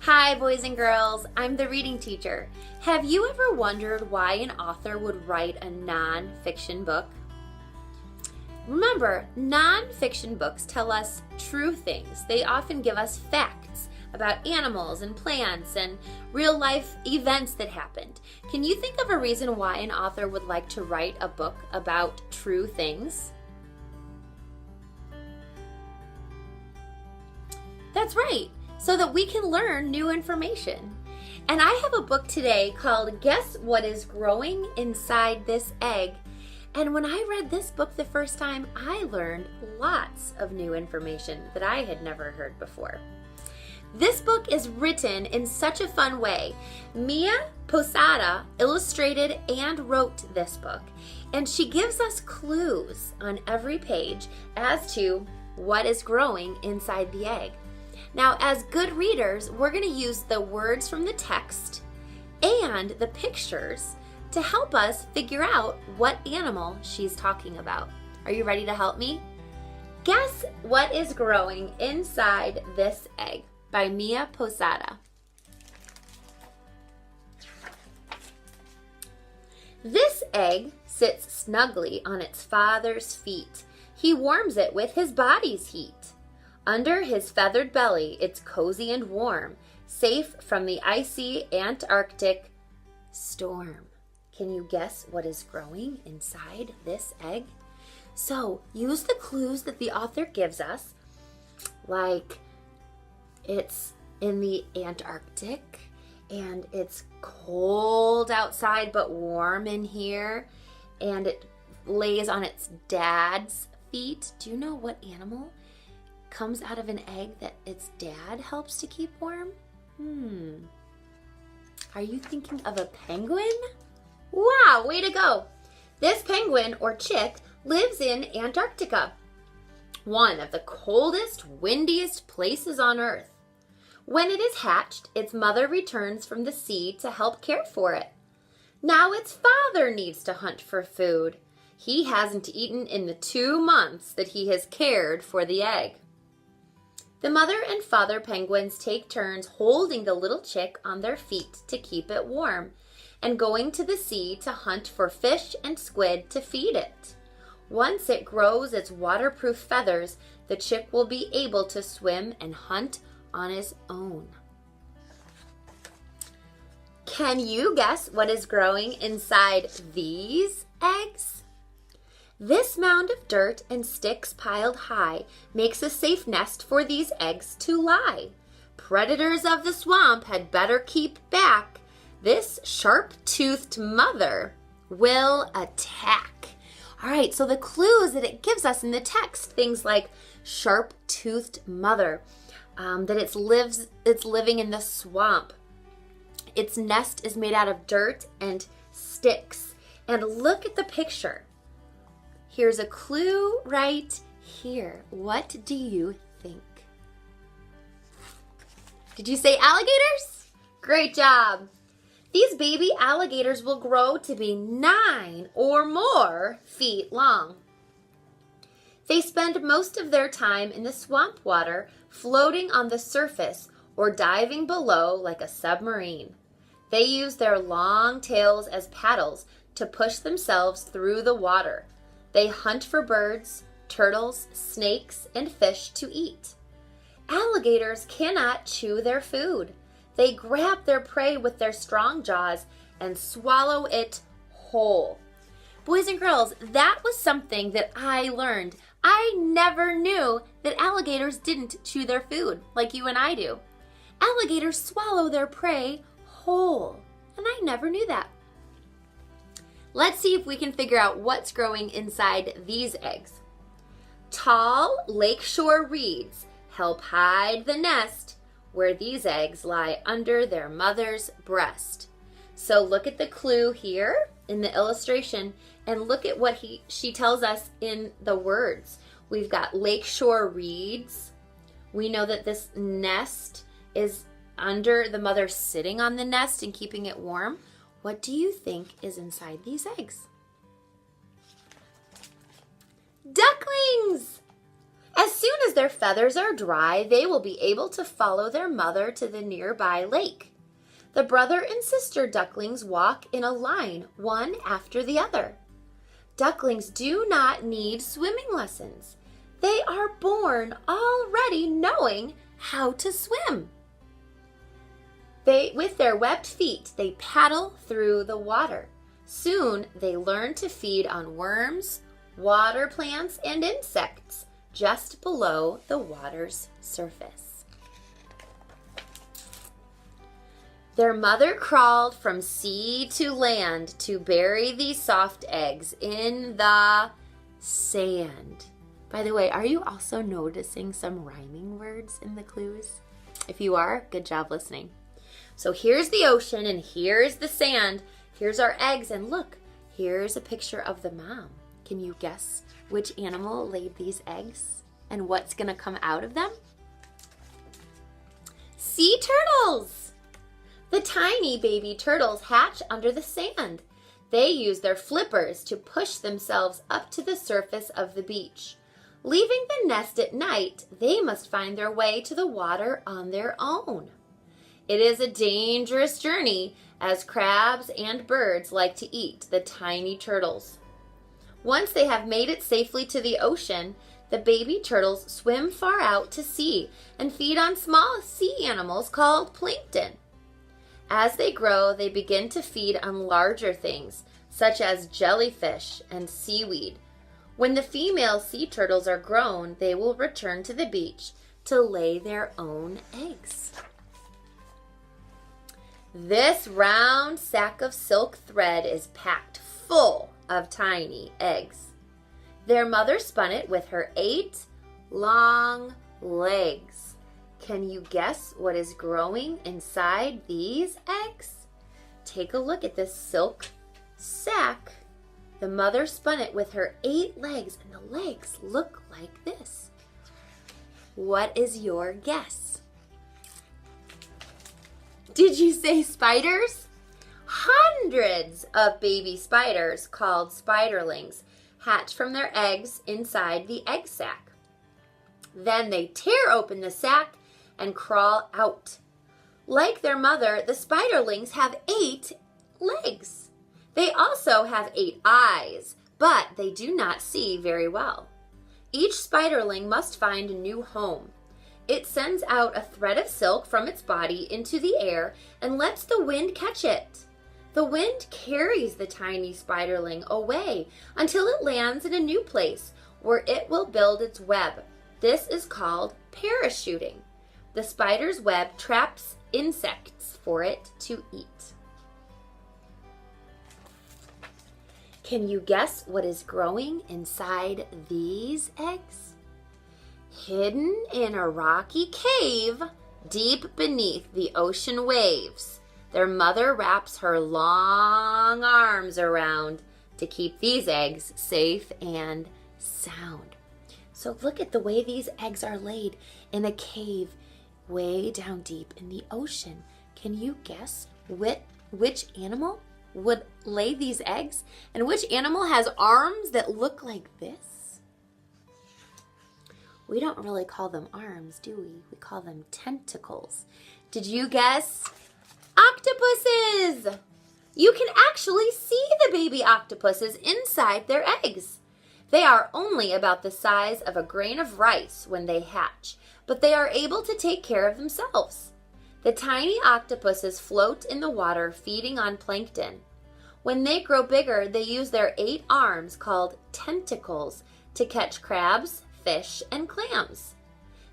Hi, boys and girls. I'm the reading teacher. Have you ever wondered why an author would write a non-fiction book? Remember, non-fiction books tell us true things. They often give us facts about animals and plants and real-life events that happened. Can you think of a reason why an author would like to write a book about true things? That's right, so that we can learn new information. And I have a book today called Guess What is Growing Inside This Egg? And when I read this book the first time, I learned lots of new information that I had never heard before. This book is written in such a fun way. Mia Posada illustrated and wrote this book, and she gives us clues on every page as to what is growing inside the egg. Now, as good readers, we're going to use the words from the text and the pictures to help us figure out what animal she's talking about. Are you ready to help me? Guess what is growing inside this egg by Mia Posada. This egg sits snugly on its father's feet. He warms it with his body's heat. Under his feathered belly, it's cozy and warm, safe from the icy Antarctic storm. Can you guess what is growing inside this egg? So use the clues that the author gives us, like it's in the Antarctic and it's cold outside but warm in here, and it lays on its dad's feet. Do you know what animal comes out of an egg that its dad helps to keep warm? Are you thinking of a penguin? Wow, way to go! This penguin or chick lives in Antarctica, one of the coldest, windiest places on Earth. When it is hatched, its mother returns from the sea to help care for it. Now its father needs to hunt for food. He hasn't eaten in the 2 months that he has cared for the egg. The mother and father penguins take turns holding the little chick on their feet to keep it warm and going to the sea to hunt for fish and squid to feed it. Once it grows its waterproof feathers, the chick will be able to swim and hunt on its own. Can you guess what is growing inside these eggs? This mound of dirt and sticks piled high makes a safe nest for these eggs to lie. Predators of the swamp had better keep back. This sharp-toothed mother will attack. All right, so the clues that it gives us in the text, things like sharp-toothed mother, that it's living in the swamp. Its nest is made out of dirt and sticks. And look at the picture. Here's a clue right here. What do you think? Did you say alligators? Great job. These baby alligators will grow to be 9 or more feet long. They spend most of their time in the swamp water, floating on the surface or diving below like a submarine. They use their long tails as paddles to push themselves through the water. They hunt for birds, turtles, snakes, and fish to eat. Alligators cannot chew their food. They grab their prey with their strong jaws and swallow it whole. Boys and girls, that was something that I learned. I never knew that alligators didn't chew their food like you and I do. Alligators swallow their prey whole, and I never knew that. Let's see if we can figure out what's growing inside these eggs. Tall lakeshore reeds help hide the nest where these eggs lie under their mother's breast. So look at the clue here in the illustration and look at what she tells us in the words. We've got lakeshore reeds. We know that this nest is under the mother sitting on the nest and keeping it warm. What do you think is inside these eggs? Ducklings! As soon as their feathers are dry, they will be able to follow their mother to the nearby lake. The brother and sister ducklings walk in a line, one after the other. Ducklings do not need swimming lessons. They are born already knowing how to swim. With their webbed feet, they paddle through the water. Soon, they learn to feed on worms, water plants, and insects just below the water's surface. Their mother crawled from sea to land to bury these soft eggs in the sand. By the way, are you also noticing some rhyming words in the clues? If you are, good job listening. So here's the ocean and here's the sand. Here's our eggs, and look, here's a picture of the mom. Can you guess which animal laid these eggs and what's going to come out of them? Sea turtles! The tiny baby turtles hatch under the sand. They use their flippers to push themselves up to the surface of the beach. Leaving the nest at night, they must find their way to the water on their own. It is a dangerous journey, as crabs and birds like to eat the tiny turtles. Once they have made it safely to the ocean, the baby turtles swim far out to sea and feed on small sea animals called plankton. As they grow, they begin to feed on larger things, such as jellyfish and seaweed. When the female sea turtles are grown, they will return to the beach to lay their own eggs. This round sack of silk thread is packed full of tiny eggs. Their mother spun it with her 8 long legs. Can you guess what is growing inside these eggs? Take a look at this silk sack. The mother spun it with her 8 legs, and the legs look like this. What is your guess? Did you say spiders? Hundreds of baby spiders, called spiderlings, hatch from their eggs inside the egg sac. Then they tear open the sac and crawl out. Like their mother, the spiderlings have 8 legs. They also have 8 eyes, but they do not see very well. Each spiderling must find a new home. It sends out a thread of silk from its body into the air and lets the wind catch it. The wind carries the tiny spiderling away until it lands in a new place where it will build its web. This is called parachuting. The spider's web traps insects for it to eat. Can you guess what is growing inside these eggs? Hidden in a rocky cave deep beneath the ocean waves, their mother wraps her long arms around to keep these eggs safe and sound. So look at the way these eggs are laid in a cave way down deep in the ocean. Can you guess which animal would lay these eggs? And which animal has arms that look like this? We don't really call them arms, do we? We call them tentacles. Did you guess? Octopuses! You can actually see the baby octopuses inside their eggs. They are only about the size of a grain of rice when they hatch, but they are able to take care of themselves. The tiny octopuses float in the water feeding on plankton. When they grow bigger, they use their 8 arms called tentacles to catch crabs, fish, and clams.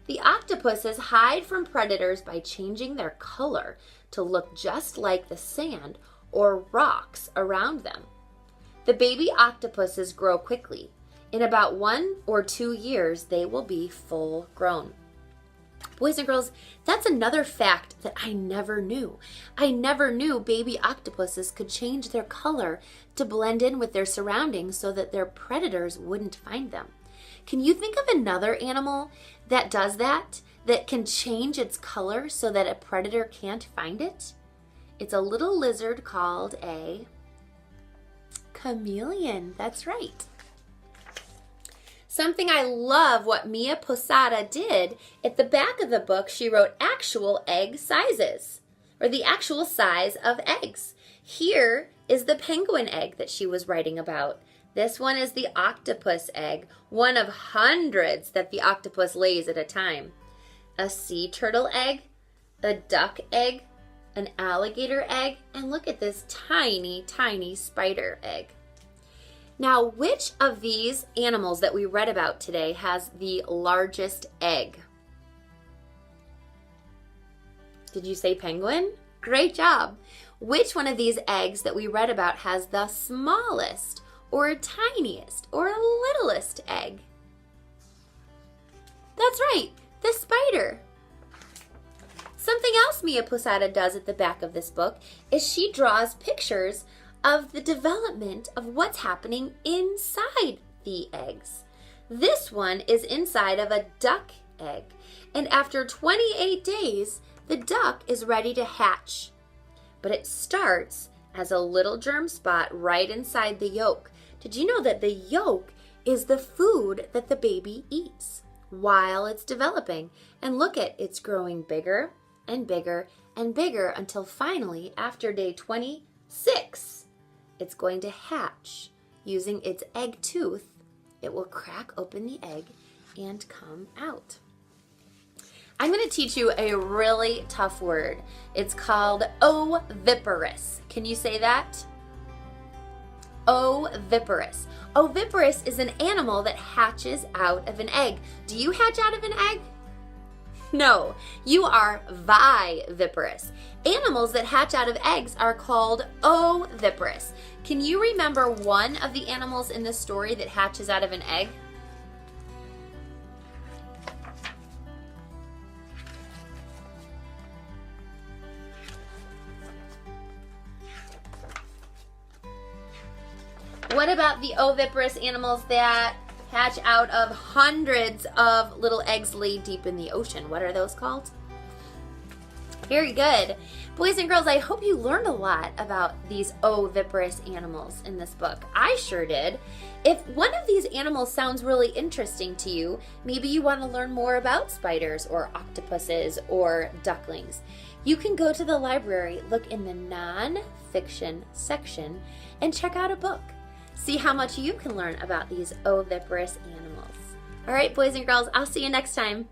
The octopuses hide from predators by changing their color to look just like the sand or rocks around them. The baby octopuses grow quickly. In about 1 or 2 years, they will be full grown. Boys and girls, that's another fact that I never knew. I never knew baby octopuses could change their color to blend in with their surroundings so that their predators wouldn't find them. Can you think of another animal that does that can change its color so that a predator can't find it? It's a little lizard called a chameleon. That's right. Something I love what Mia Posada did, at the back of the book she wrote actual egg sizes, or the actual size of eggs. Here is the penguin egg that she was writing about. This one is the octopus egg, one of hundreds that the octopus lays at a time. A sea turtle egg, a duck egg, an alligator egg, and look at this tiny, tiny spider egg. Now, which of these animals that we read about today has the largest egg? Did you say penguin? Great job. Which one of these eggs that we read about has the smallest or tiniest or littlest egg? That's right, the spider. Something else Mia Posada does at the back of this book is she draws pictures of the development of what's happening inside the eggs. This one is inside of a duck egg, and after 28 days, the duck is ready to hatch. But it starts as a little germ spot right inside the yolk. Did you know that the yolk is the food that the baby eats while it's developing? And look at, it's growing bigger and bigger and bigger until finally, after day 26, it's going to hatch. Using its egg tooth, it will crack open the egg and come out. I'm going to teach you a really tough word. It's called oviparous. Can you say that? Oviparous. Oviparous is an animal that hatches out of an egg. Do you hatch out of an egg? No, you are viviparous. Animals that hatch out of eggs are called oviparous. Can you remember one of the animals in this story that hatches out of an egg? What about the oviparous animals that hatch out of hundreds of little eggs laid deep in the ocean? What are those called? Very good. Boys and girls, I hope you learned a lot about these oviparous animals in this book. I sure did. If one of these animals sounds really interesting to you, maybe you want to learn more about spiders or octopuses or ducklings, you can go to the library, look in the nonfiction section, and check out a book. See how much you can learn about these oviparous animals. All right, boys and girls, I'll see you next time.